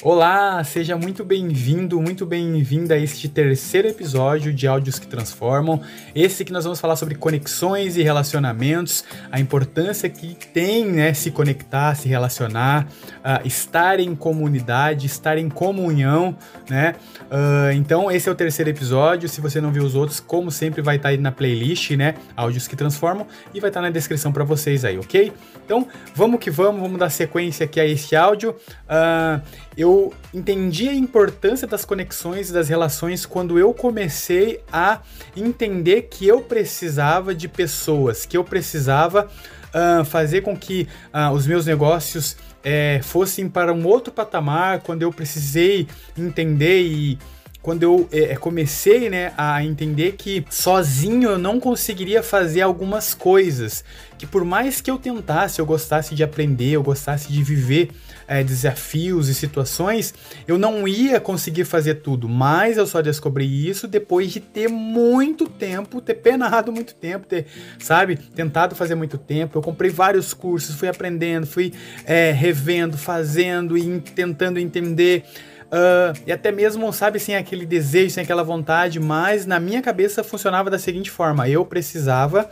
Olá, seja muito bem-vindo, muito bem-vinda a este terceiro episódio de Áudios que Transformam. Esse que nós vamos falar sobre conexões e relacionamentos, a importância que tem, né, se conectar, se relacionar, estar em comunidade, estar em comunhão, né? Então esse é o terceiro episódio. Se você não viu os outros, como sempre vai estar aí na playlist, né, Áudios que Transformam, e vai estar na descrição para vocês aí, ok? Então vamos que vamos dar sequência aqui a este áudio. Eu entendi a importância das conexões e das relações quando eu comecei a entender que eu precisava de pessoas, que eu precisava fazer com que os meus negócios fossem para um outro patamar, quando eu precisei entender e quando eu comecei, né, a entender que sozinho eu não conseguiria fazer algumas coisas, que por mais que eu tentasse, eu gostasse de aprender, eu gostasse de viver desafios e situações, eu não ia conseguir fazer tudo, mas eu só descobri isso depois de ter muito tempo, ter penado muito tempo, tentado fazer muito tempo. Eu comprei vários cursos, fui aprendendo, fui revendo, fazendo e tentando entender. E até mesmo, sem aquele desejo, sem aquela vontade, mas na minha cabeça funcionava da seguinte forma: eu precisava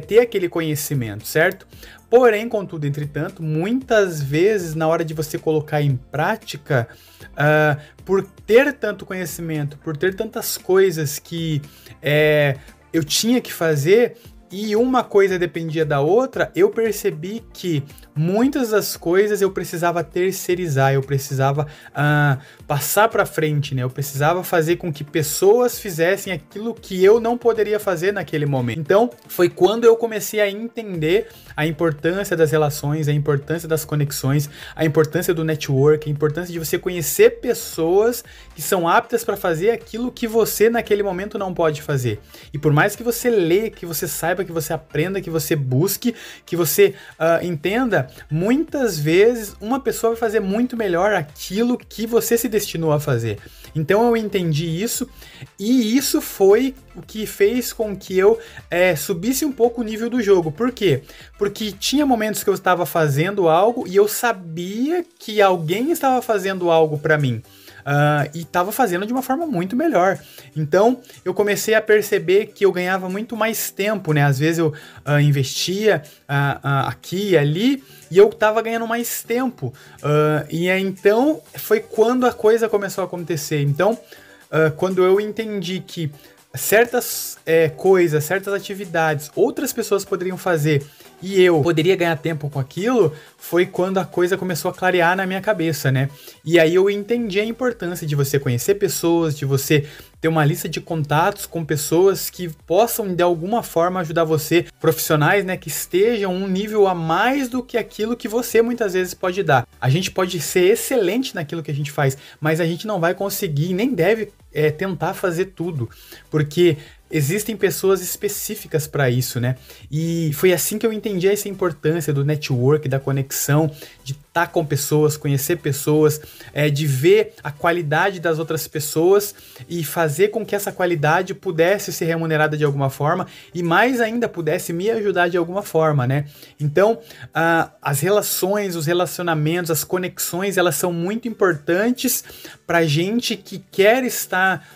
ter aquele conhecimento, certo? Porém, contudo, entretanto, muitas vezes na hora de você colocar em prática, por ter tanto conhecimento, por ter tantas coisas que eu tinha que fazer, e uma coisa dependia da outra, eu percebi que muitas das coisas eu precisava terceirizar, eu precisava passar para frente, né? Eu precisava fazer com que pessoas fizessem aquilo que eu não poderia fazer naquele momento. Então, foi quando eu comecei a entender a importância das relações, a importância das conexões, a importância do network, a importância de você conhecer pessoas que são aptas para fazer aquilo que você naquele momento não pode fazer. E por mais que você leia, que você saiba, que você aprenda, que você busque, que você entenda, muitas vezes uma pessoa vai fazer muito melhor aquilo que você se destinou a fazer. Então eu entendi isso, e isso foi o que fez com que eu subisse um pouco o nível do jogo. Por quê? Porque tinha momentos que eu estava fazendo algo e eu sabia que alguém estava fazendo algo para mim. E estava fazendo de uma forma muito melhor. Então eu comecei a perceber que eu ganhava muito mais tempo, né? Às vezes eu investia aqui e ali e eu estava ganhando mais tempo. Então foi quando a coisa começou a acontecer. Então, quando eu entendi que certas coisas, certas atividades, outras pessoas poderiam fazer e eu poderia ganhar tempo com aquilo, foi quando a coisa começou a clarear na minha cabeça, né? E aí eu entendi a importância de você conhecer pessoas, de você ter uma lista de contatos com pessoas que possam de alguma forma ajudar você, profissionais, né, que estejam um nível a mais do que aquilo que você muitas vezes pode dar. A gente pode ser excelente naquilo que a gente faz, mas a gente não vai conseguir, nem deve tentar fazer tudo, porque existem pessoas específicas para isso, né? E foi assim que eu entendi essa importância do network, da conexão, de estar com pessoas, conhecer pessoas, de ver a qualidade das outras pessoas e fazer com que essa qualidade pudesse ser remunerada de alguma forma e mais ainda pudesse me ajudar de alguma forma, né? Então, as relações, os relacionamentos, as conexões, elas são muito importantes para gente que quer estar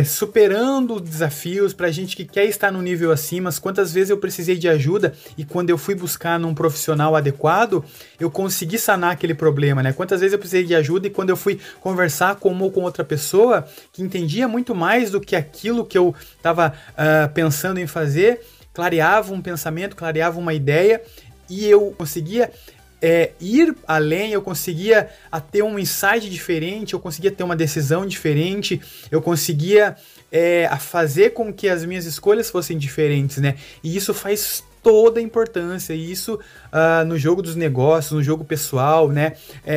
superando desafios, pra gente que quer estar no nível acima. Quantas vezes eu precisei de ajuda e quando eu fui buscar num profissional adequado, eu consegui sanar aquele problema, né? Quantas vezes eu precisei de ajuda e quando eu fui conversar com uma ou com outra pessoa que entendia muito mais do que aquilo que eu estava pensando em fazer, clareava um pensamento, clareava uma ideia e eu conseguia ir além, eu conseguia ter um insight diferente, eu conseguia ter uma decisão diferente, eu conseguia fazer com que as minhas escolhas fossem diferentes, né? E isso faz toda a importância, e isso no jogo dos negócios, no jogo pessoal, né?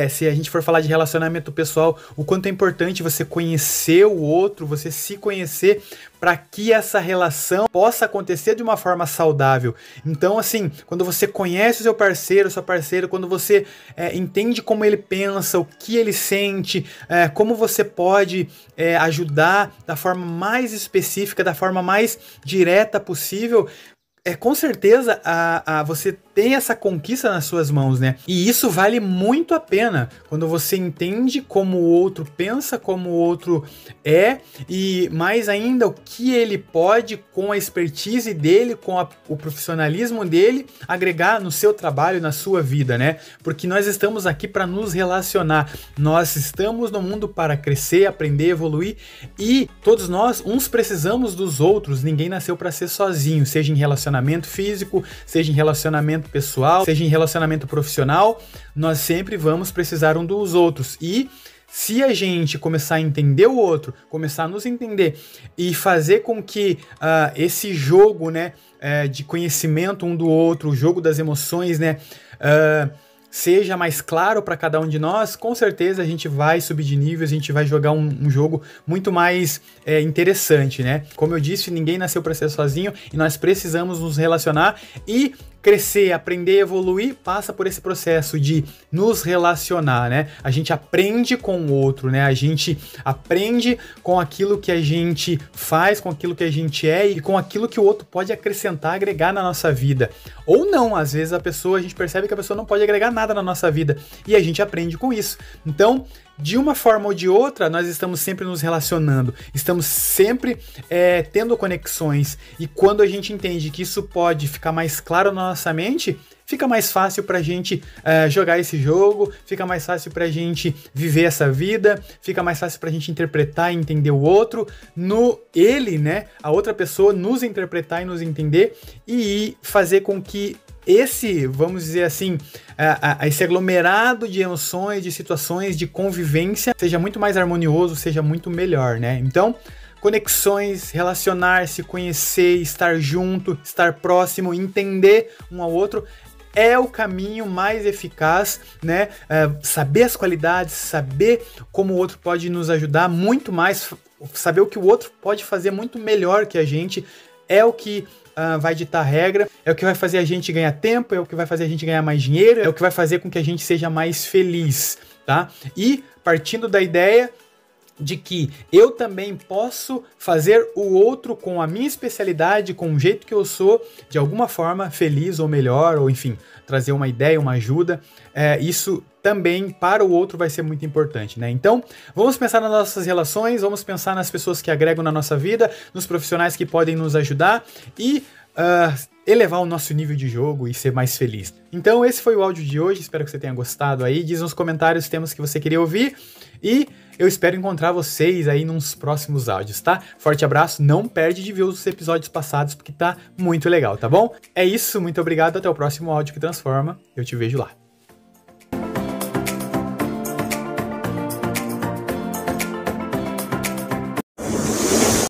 Se a gente for falar de relacionamento pessoal, o quanto é importante você conhecer o outro, você se conhecer para que essa relação possa acontecer de uma forma saudável. Então, assim, quando você conhece o seu parceiro, sua parceira, quando você entende como ele pensa, o que ele sente, como você pode ajudar da forma mais específica, da forma mais direta possível, com certeza você tem essa conquista nas suas mãos, né? E isso vale muito a pena quando você entende como o outro pensa, como o outro é, e mais ainda o que ele pode, com a expertise dele, com o profissionalismo dele, agregar no seu trabalho, na sua vida, né? Porque nós estamos aqui para nos relacionar, nós estamos no mundo para crescer, aprender, evoluir, e todos nós, uns precisamos dos outros, ninguém nasceu para ser sozinho, seja em relacionamento físico, seja em relacionamento pessoal, seja em relacionamento profissional, nós sempre vamos precisar um dos outros. E se a gente começar a entender o outro, começar a nos entender e fazer com que esse jogo, né, de conhecimento um do outro, o jogo das emoções, né, seja mais claro para cada um de nós, com certeza a gente vai subir de nível, a gente vai jogar um jogo muito mais interessante, né? Como eu disse, ninguém nasceu para ser sozinho e nós precisamos nos relacionar e crescer, aprender, evoluir, passa por esse processo de nos relacionar, né? A gente aprende com o outro, né? A gente aprende com aquilo que a gente faz, com aquilo que a gente é e com aquilo que o outro pode acrescentar, agregar na nossa vida. Ou não, às vezes a gente percebe que a pessoa não pode agregar nada na nossa vida e a gente aprende com isso. Então, de uma forma ou de outra, nós estamos sempre nos relacionando, estamos sempre tendo conexões, e quando a gente entende que isso pode ficar mais claro na nossa mente, fica mais fácil pra gente jogar esse jogo, fica mais fácil pra gente viver essa vida, fica mais fácil pra gente interpretar e entender o outro, né, a outra pessoa nos interpretar e nos entender, e fazer com que esse, vamos dizer assim, esse aglomerado de emoções, de situações, de convivência seja muito mais harmonioso, seja muito melhor, né? Então, conexões, relacionar-se, conhecer, estar junto, estar próximo, entender um ao outro é o caminho mais eficaz, né? Saber as qualidades, saber como o outro pode nos ajudar muito mais, saber o que o outro pode fazer muito melhor que a gente, é o que vai ditar a regra, é o que vai fazer a gente ganhar tempo, é o que vai fazer a gente ganhar mais dinheiro, é o que vai fazer com que a gente seja mais feliz, tá? E partindo da ideia de que eu também posso fazer o outro com a minha especialidade, com o jeito que eu sou, de alguma forma feliz ou melhor, ou enfim, trazer uma ideia, uma ajuda, isso também para o outro vai ser muito importante, né? Então, vamos pensar nas nossas relações, vamos pensar nas pessoas que agregam na nossa vida, nos profissionais que podem nos ajudar e elevar o nosso nível de jogo e ser mais feliz. Então, esse foi o áudio de hoje, espero que você tenha gostado aí. Diz nos comentários os temas que você queria ouvir e eu espero encontrar vocês aí nos próximos áudios, tá? Forte abraço, não perde de ver os episódios passados porque tá muito legal, tá bom? É isso, muito obrigado, até o próximo áudio que transforma, eu te vejo lá.